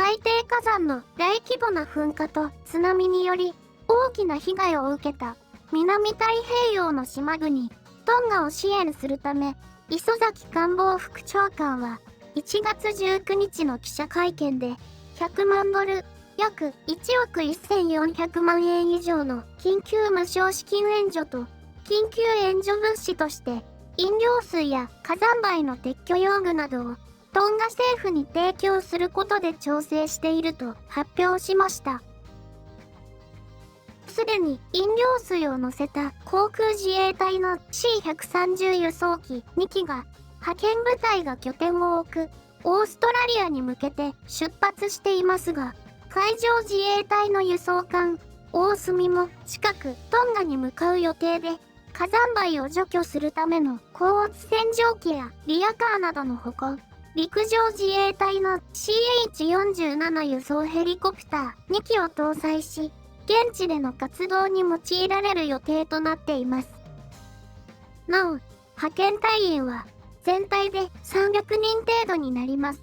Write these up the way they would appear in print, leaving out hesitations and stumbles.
海底火山の大規模な噴火と津波により大きな被害を受けた南太平洋の島国トンガを支援するため、磯崎官房副長官は1月19日の記者会見で100万ドル、約1億1400万円以上の緊急無償資金援助と緊急援助物資として飲料水や火山灰の撤去用具などをトンガ政府に提供することで調整していると発表しました。すでに飲料水を乗せた航空自衛隊の C130 輸送機2機が派遣部隊が拠点を置くオーストラリアに向けて出発していますが、海上自衛隊の輸送艦オースミも近くトンガに向かう予定で、火山灰を除去するための高圧洗浄機やリヤカーなどのほか、陸上自衛隊の CH47 輸送ヘリコプター2機を搭載し、現地での活動に用いられる予定となっています。なお、派遣隊員は全体で300人程度になります。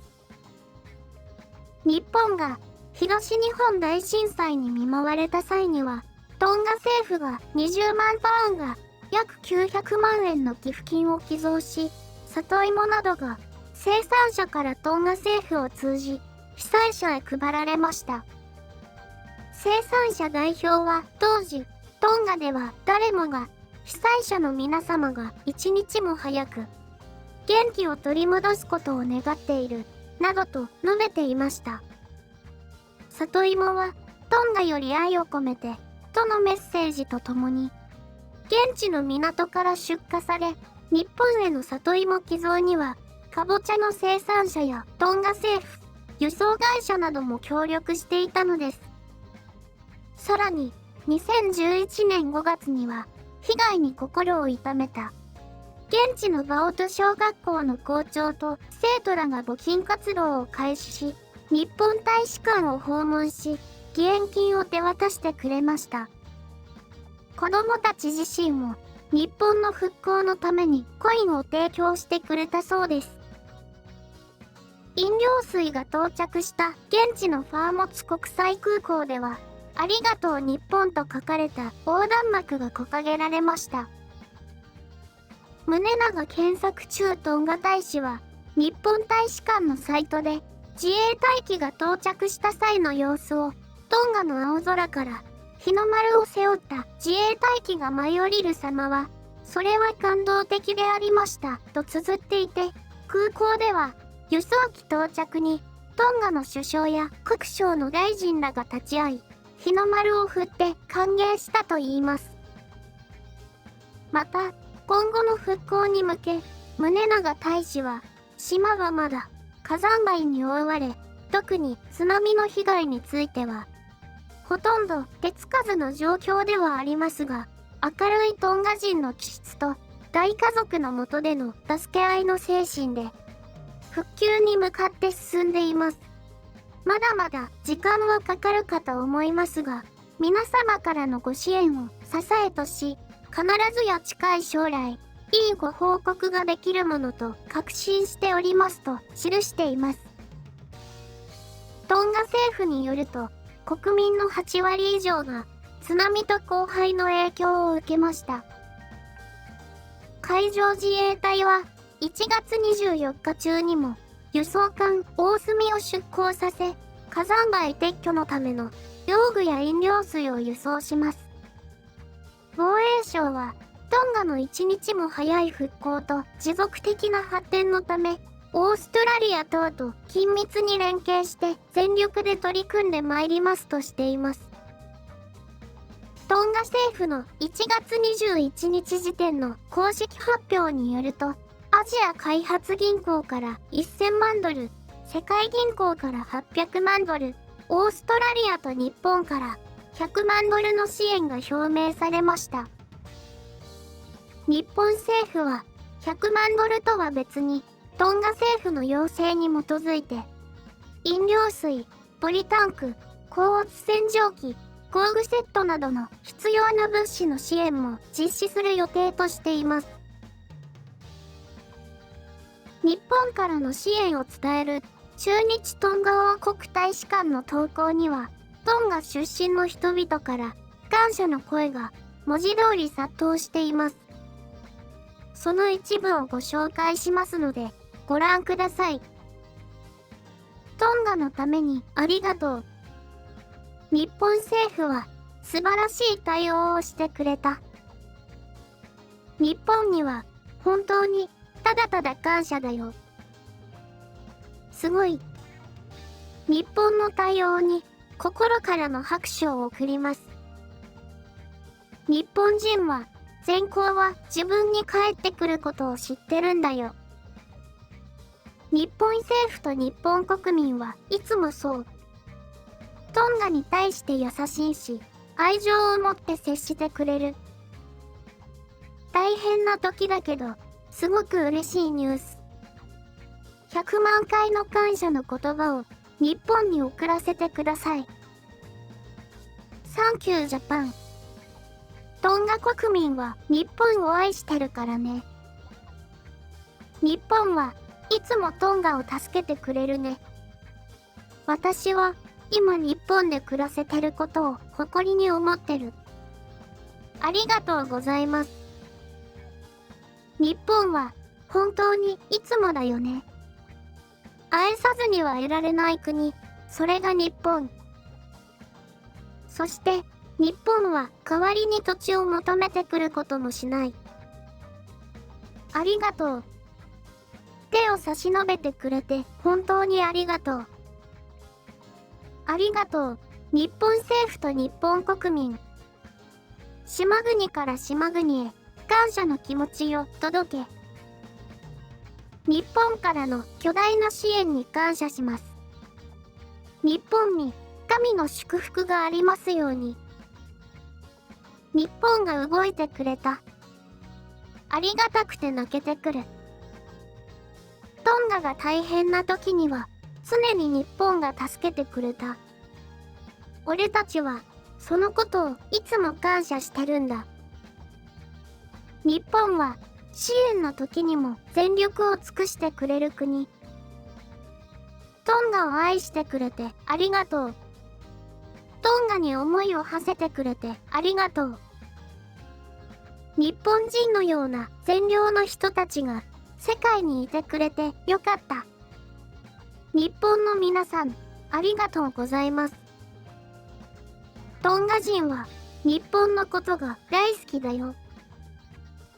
日本が東日本大震災に見舞われた際には、トンガ政府が20万パウンが約900万円の寄付金を寄贈し、里芋などが生産者からトンガ政府を通じ、被災者へ配られました。生産者代表は当時、トンガでは誰もが被災者の皆様が一日も早く元気を取り戻すことを願っている、などと述べていました。里芋はトンガより愛を込めてとのメッセージとともに、現地の港から出荷され、日本への里芋寄贈には、かぼちゃの生産者やトンガ政府、輸送会社なども協力していたのです。さらに、2011年5月には、被害に心を痛めた、現地のバオト小学校の校長と生徒らが募金活動を開始し、日本大使館を訪問し、義援金を手渡してくれました。子供たち自身も、日本の復興のためにコインを提供してくれたそうです。飲料水が到着した現地のファーモツ国際空港では、ありがとう日本と書かれた横断幕が掲げられました。宗永健作駐トンガ大使は、日本大使館のサイトで、自衛隊機が到着した際の様子を、トンガの青空から日の丸を背負った自衛隊機が舞い降りる様は、それは感動的でありました、と綴っていて、空港では、輸送機到着に、トンガの首相や各省の大臣らが立ち会い、日の丸を振って歓迎したといいます。また、今後の復興に向け、宗永大使は、島はまだ火山灰に覆われ、特に津波の被害については、ほとんど手つかずの状況ではありますが、明るいトンガ人の気質と大家族の下での助け合いの精神で、復旧に向かって進んでいます。まだまだ時間はかかるかと思いますが、皆様からのご支援を支えとし、必ずや近い将来、いいご報告ができるものと確信しておりますと記しています。トンガ政府によると、国民の8割以上が津波と降灰の影響を受けました。海上自衛隊は1月24日中にも輸送艦大隅を出港させ、火山灰撤去のための用具や飲料水を輸送します。防衛省はトンガの一日も早い復興と持続的な発展のため、オーストラリア等と緊密に連携して全力で取り組んでまいりますとしています。トンガ政府の1月21日時点の公式発表によると、アジア開発銀行から1000万ドル、世界銀行から800万ドル、オーストラリアと日本から100万ドルの支援が表明されました。日本政府は100万ドルとは別に、トンガ政府の要請に基づいて、飲料水、ポリタンク、高圧洗浄機、工具セットなどの必要な物資の支援も実施する予定としています。日本からの支援を伝える駐日トンガ王国大使館の投稿には、トンガ出身の人々から感謝の声が文字通り殺到しています。その一部をご紹介しますので、ご覧ください。トンガのためにありがとう。日本政府は素晴らしい対応をしてくれた。日本には本当にただただ感謝だよ。すごい。日本の対応に心からの拍手を送ります。日本人は善行は自分に返ってくることを知ってるんだよ。日本政府と日本国民はいつもそう。トンガに対して優しいし、愛情を持って接してくれる。大変な時だけど、すごく嬉しいニュース。100万回の感謝の言葉を日本に送らせてください。サンキュージャパン。トンガ国民は日本を愛してるからね。日本はいつもトンガを助けてくれるね。私は今日本で暮らせてることを誇りに思ってる。ありがとうございます。日本は本当にいつもだよね。愛さずにはいられない国、それが日本。そして日本は代わりに土地を求めてくることもしない。ありがとう。手を差し伸べてくれて本当にありがとう。ありがとう、日本政府と日本国民。島国から島国へ感謝の気持ちを届け。日本からの巨大な支援に感謝します。日本に神の祝福がありますように。日本が動いてくれた。ありがたくて泣けてくる。トンガが大変な時には常に日本が助けてくれた。俺たちはそのことをいつも感謝してるんだ。日本は支援の時にも全力を尽くしてくれる国。トンガを愛してくれてありがとう。トンガに思いを馳せてくれてありがとう。日本人のような善良の人たちが世界にいてくれてよかった。日本の皆さん、ありがとうございます。トンガ人は日本のことが大好きだよ。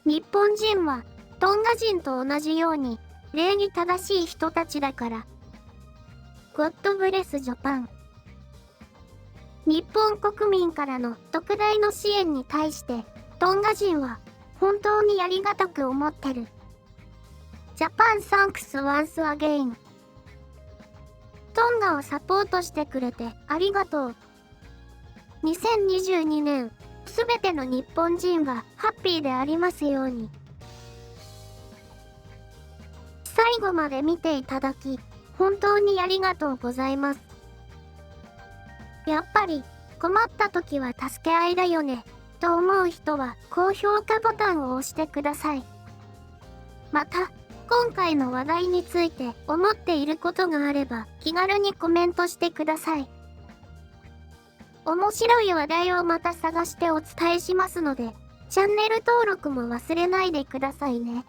日本人はトンガ人と同じように礼儀正しい人たちだから。God bless Japan。日本国民からの特大の支援に対してトンガ人は本当にありがたく思ってる。Japan thanks once again。トンガをサポートしてくれてありがとう。2022年、すべての日本人がハッピーでありますように。最後まで見ていただき、本当にありがとうございます。やっぱり、困った時は助け合いだよね、と思う人は高評価ボタンを押してください。また、今回の話題について思っていることがあれば気軽にコメントしてください。面白い話題をまた探してお伝えしますので、チャンネル登録も忘れないでくださいね。